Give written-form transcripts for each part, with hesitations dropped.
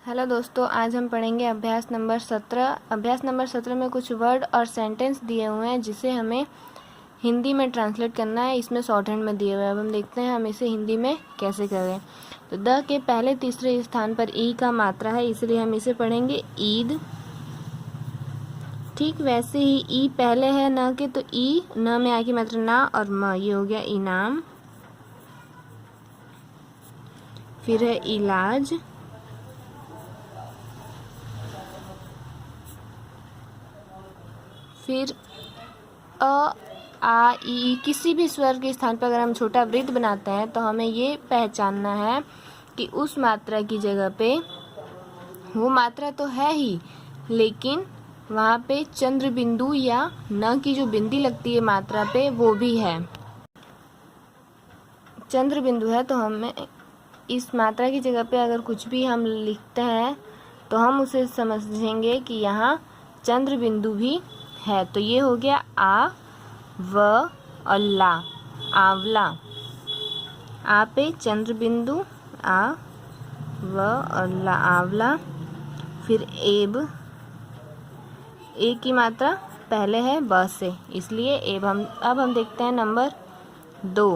Hello दोस्तों, आज हम पढ़ेंगे अभ्यास नंबर 17। अभ्यास नंबर 17 में कुछ वर्ड और सेंटेंस दिए हुए हैं जिसे हमें हिंदी में ट्रांसलेट करना है। इसमें शॉर्ट हैंड में दिए हुए हैं। अब हम देखते हैं हम इसे हिंदी में कैसे करें। तो द के पहले तीसरे स्थान पर ई का मात्रा है, इसलिए हम इसे पढ़ेंगे ईद। ठीक वैसे ही ई पहले है न के, तो ई न में आ की मात्रा ना और म, ये हो गया इनाम। फिर है इलाज, फिर अ आ ई किसी भी स्वर के स्थान पर अगर हम छोटा वृत्त बनाते हैं तो हमें ये पहचानना है कि उस मात्रा की जगह पे वो मात्रा तो है ही, लेकिन वहाँ पे चंद्र बिंदु या न की जो बिंदी लगती है मात्रा पे वो भी है। चंद्र बिंदु है तो हमें इस मात्रा की जगह पे अगर कुछ भी हम लिखते हैं तो हम उसे समझेंगे कि यहाँ चंद्र बिंदु भी है। तो ये हो गया आ व और ला, आंवला। आ पे चंद्र बिंदु, आ व और ला, आंवला। फिर एब, ए की मात्रा पहले है ब से, इसलिए एब। अब हम देखते हैं नंबर 2।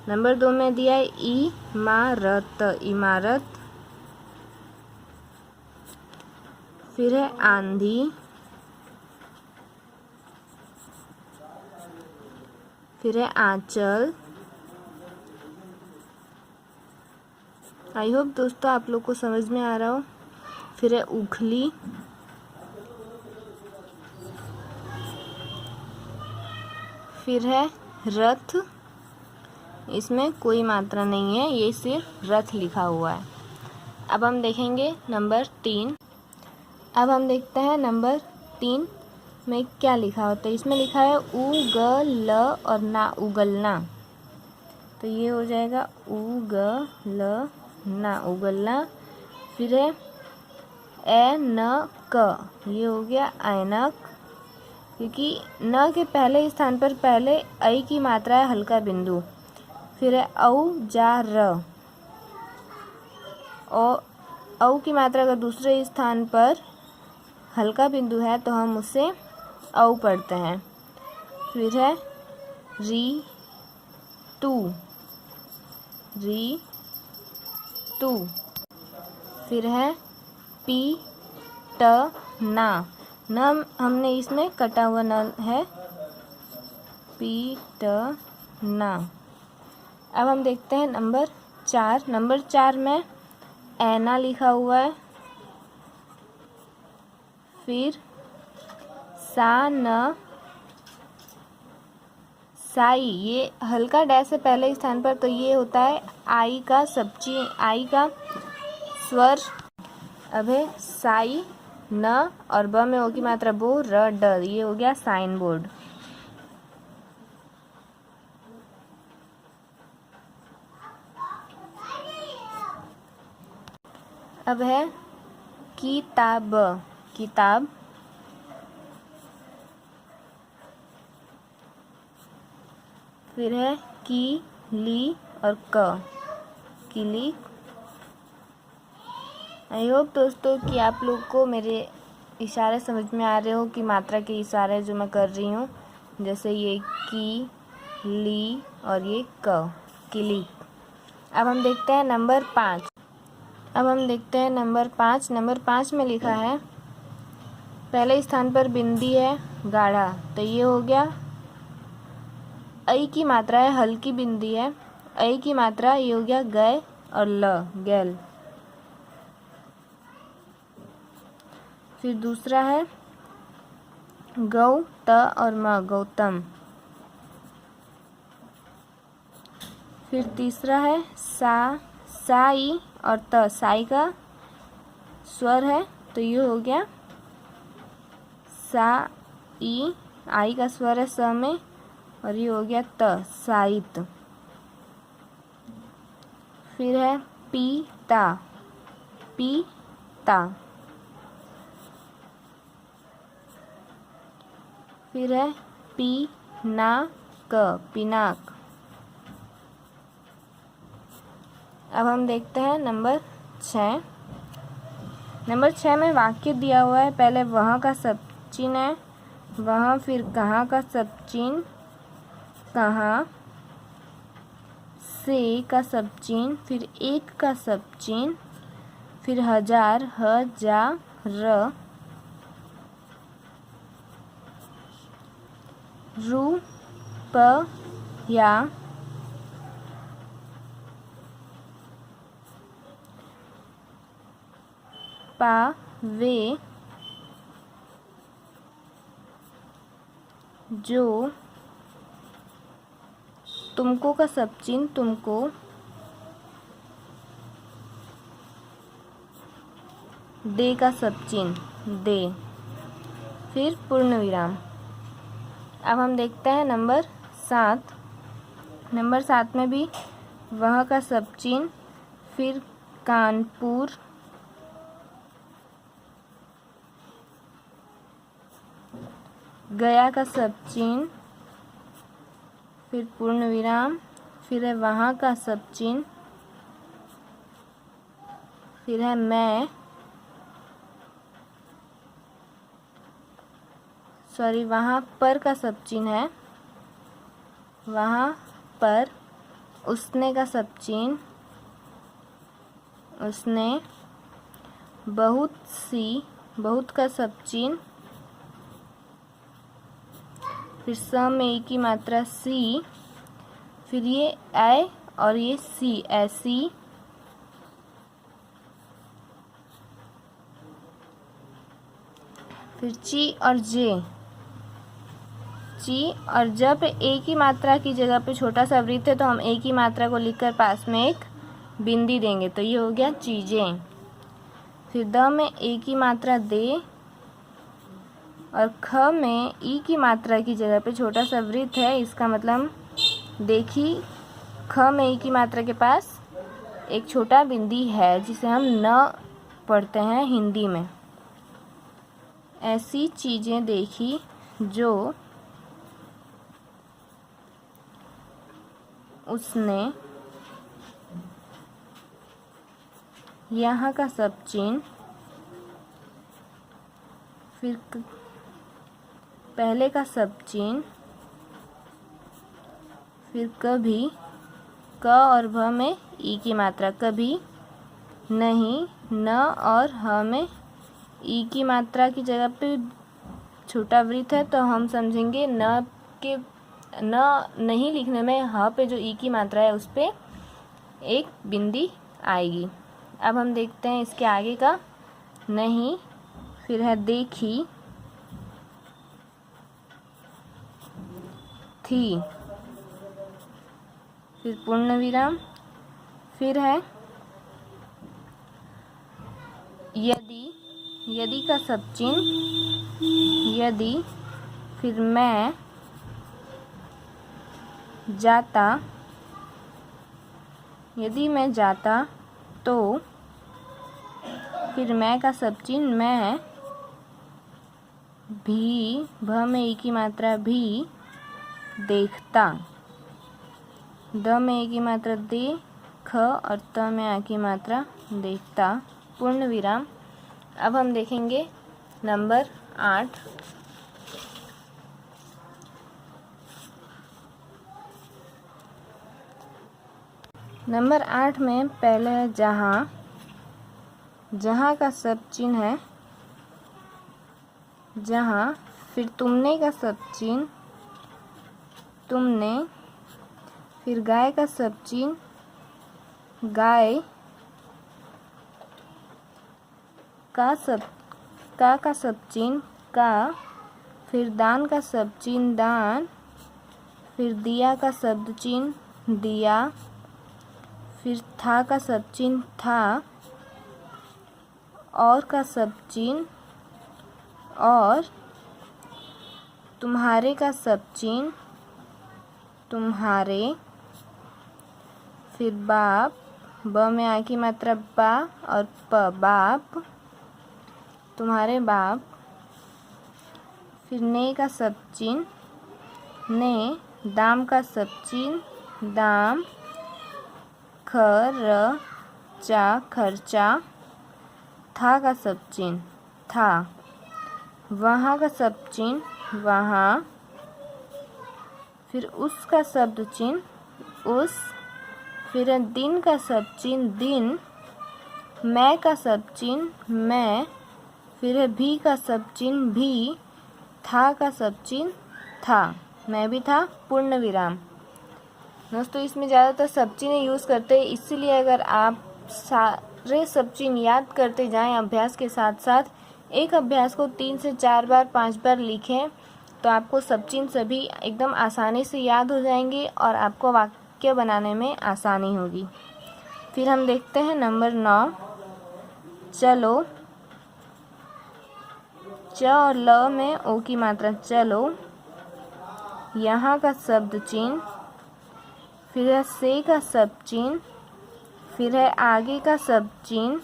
नंबर 2 में दिया है इमारत, इमारत। फिर है आंधी, फिर है आंचल। आई होप दोस्तों आप लोग को समझ में आ रहा हो। फिर है उखली, फिर है रथ। इसमें कोई मात्रा नहीं है, ये सिर्फ रथ लिखा हुआ है। अब हम देखेंगे नंबर 3। अब हम देखते हैं नंबर 3 में क्या लिखा होता है। इसमें लिखा है उगल और ना, उगलना। तो ये हो जाएगा उगल ना, उगलना। फिर है ऐनक, ये हो गया ऐनक, क्योंकि न के पहले स्थान पर पहले ऐ की मात्रा है हल्का बिंदु। फिर है औजार, और औ की मात्रा अगर दूसरे स्थान पर हल्का बिंदु है तो हम उसे औ पढ़ते हैं। फिर है री तू, री तू। फिर है पी ट ना, न हमने इसमें कटा हुआ न है, पी ट ना। अब हम देखते हैं नंबर 4। नंबर 4 में ऐना लिखा हुआ है। फिर सा न साई, ये हल्का डैश से पहले स्थान पर, तो ये होता है आई का सब्जी, आई का स्वर। अब है साई न और ब में ओ की मात्रा बो, र ड, ये हो गया साइन बोर्ड। अब है किताब, किताब। फिर है की ली और क, किली। आई होप दोस्तों कि आप लोग को मेरे इशारे समझ में आ रहे हो कि मात्रा के इशारे जो मैं कर रही हूँ, जैसे ये की, ली और ये क, किली। अब हम देखते हैं नंबर 5। अब हम देखते हैं नंबर 5। नंबर 5 में लिखा है पहले स्थान पर बिंदी है गाढ़ा, तो ये हो गया ऐ की मात्रा है हल्की बिंदी है, ऐ की मात्रा, ये हो गया गय और ल, गैल। फिर दूसरा है गौ त और म, गौतम। फिर तीसरा है साई और त, साई का स्वर है, तो ये हो गया सा ई, आई का स्वर है स में, और ये हो गया त, साइत। फिर है पीता, पीता। फिर है पीनाक, पिनाक। अब हम देखते हैं नंबर 6। नंबर 6 में वाक्य दिया हुआ है, पहले वह का सब चिन्ह है, वह, फिर कहाँ का सब चिन्ह, कहाँ, से का सब चिन्ह, फिर एक का सब चिन्ह, फिर हजार, हजार, रुपया, पावे, जो, तुमको का सब चिन्ह, तुमको, दे का सब चिन्ह, दे, फिर पूर्ण विराम। अब हम देखते हैं नंबर 7। नंबर 7 में भी वह का सब चिन्ह, फिर कानपुर, गया का सब चिन्ह, फिर पूर्ण विराम, फिर है वहाँ का सब चिन्ह, फिर है मैं, सॉरी वहाँ पर का सब चिन्ह है, वहाँ पर, उसने का सब चिन्ह, उसने, बहुत सी, बहुत का सब चिन्ह, फिर स में ई की मात्रा सी, फिर ये ऐ और ये सी, ऐसी, फिर ची और जे, ची और जब एक ही मात्रा की जगह पे छोटा सा वृत्त है तो हम एक ही मात्रा को लिखकर पास में एक बिंदी देंगे, तो ये हो गया चीजें। फिर द में एक ही मात्रा दे, और ख में ई की मात्रा की जगह पे छोटा सा वृत्त है, इसका मतलब देखिए ख में ई की मात्रा के पास एक छोटा बिंदी है जिसे हम न पढ़ते हैं हिंदी में। ऐसी चीज़ें देखी जो उसने, यहाँ का सब चिन्ह, फिर पहले का सब चिन्ह, फिर कभी, क और भ में ई की मात्रा, कभी नहीं, न और ह में ई की मात्रा की जगह पे छोटा वृत्त है तो हम समझेंगे न के, न नहीं लिखने में ह पे जो ई की मात्रा है उस पे एक बिंदी आएगी। अब हम देखते हैं इसके आगे का नहीं, फिर है देखी, थी, फिर पूर्ण विराम, फिर है यदि, यदि का सब चिन्ह, यदि, फिर मैं, जाता, यदि मैं जाता तो, फिर मैं का सब चिन्ह, मैं, भी, भ में ई की मात्रा भी, देखता, द में ई की मात्रा दे, ख और त में आ की मात्रा देखता, पूर्ण विराम। अब हम देखेंगे नंबर 8। नंबर 8 में पहले है जहाँ, जहाँ का सब चिन्ह है जहाँ, फिर तुमने का सब चिन्ह, तुमने, फिर गाय का सब चिन्ह, गाय, का सब चिन्ह, का, फिर दान का सब चिन्ह, दान, फिर दिया का शब्द चिन्ह, दिया, फिर था का सब चिन्ह, था, और का सब चिन्ह, और, तुम्हारे का सब चिन्ह, तुम्हारे, फिर बाप, ब में आ की मात्रा बा और प, बाप, तुम्हारे बाप, फिर ने का सब चिन्ह, ने, दाम का सब चिन्ह, दाम, ख, र, चा, खर्चा, था का सब चिन्ह था, वहाँ का शब्द चिन्ह वहाँ, फिर उसका शब्द चिन्ह उस, फिर है दिन का शब्द चिन्ह दिन, मैं का शब्द चिन्ह मैं, फिर है भी का शब्द चिन्ह भी, था का शब्द चिन्ह था, मैं भी था, पूर्ण विराम। दोस्तों इसमें ज़्यादातर सब चिन्ह यूज़ करते हैं, इसीलिए अगर आप सारे सब चिन्ह याद करते जाएं अभ्यास के साथ साथ, एक अभ्यास को 3 से 4 बार 5 बार लिखें तो आपको सब चिन्ह सभी एकदम आसानी से याद हो जाएंगे और आपको वाक्य बनाने में आसानी होगी। फिर हम देखते हैं नंबर 9, चलो। च और ल में ओ की मात्रा चलो, यहाँ का शब्द चिन्ह, फिर है से का शब्द चिन्ह, फिर है आगे का शब्द चिन्ह,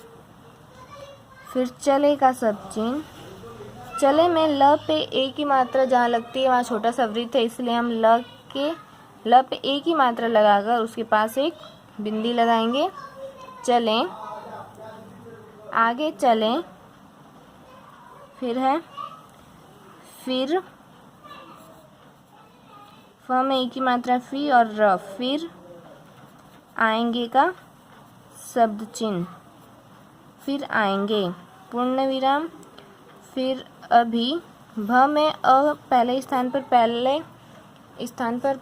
फिर चले का शब्द चिन्ह। चले में ल पे ए की मात्रा जहाँ लगती है वहाँ छोटा सा वृत्त है, इसलिए हम ल पे ए की मात्रा लगाकर उसके पास एक बिंदी लगाएंगे। चलें, आगे चलें, फिर है फिर, फ में ए की मात्रा फी और र, फिर आएंगे का शब्द चिन्ह, फिर आएंगे पूर्ण विराम, फिर अभी, भ में अ पहले स्थान पर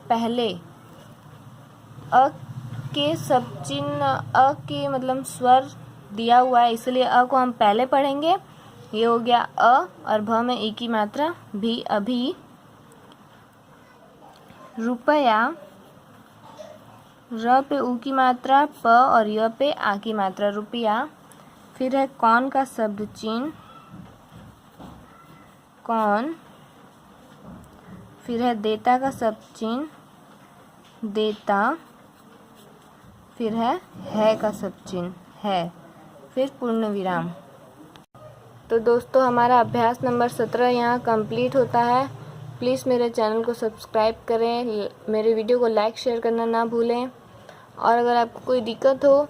पहले अ के शब्द चिन्ह, अ के मतलब स्वर दिया हुआ है, इसलिए अ को हम पहले पढ़ेंगे। ये हो गया अ, और भ में ए की मात्रा भी, अभी। रुपया, र पे उ की मात्रा प और य पे आ की मात्रा रुपया, फिर है कौन का शब्द चिन्ह कौन, फिर है देता का शब्द चिन्ह देता, फिर है का शब्द चिन्ह है, फिर पूर्ण विराम। तो दोस्तों हमारा अभ्यास नंबर 17 यहाँ कंप्लीट होता है। प्लीज़ मेरे चैनल को सब्सक्राइब करें, मेरे वीडियो को लाइक शेयर करना ना भूलें, और अगर आपको कोई दिक्कत हो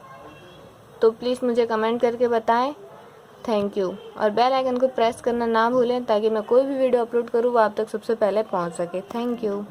तो प्लीज़ मुझे कमेंट करके बताएं। Thank you. और बेल आइकन को प्रेस करना ना भूलें ताकि मैं कोई भी वीडियो अपलोड करूँ वो आप तक सबसे पहले पहुंच सके। Thank you.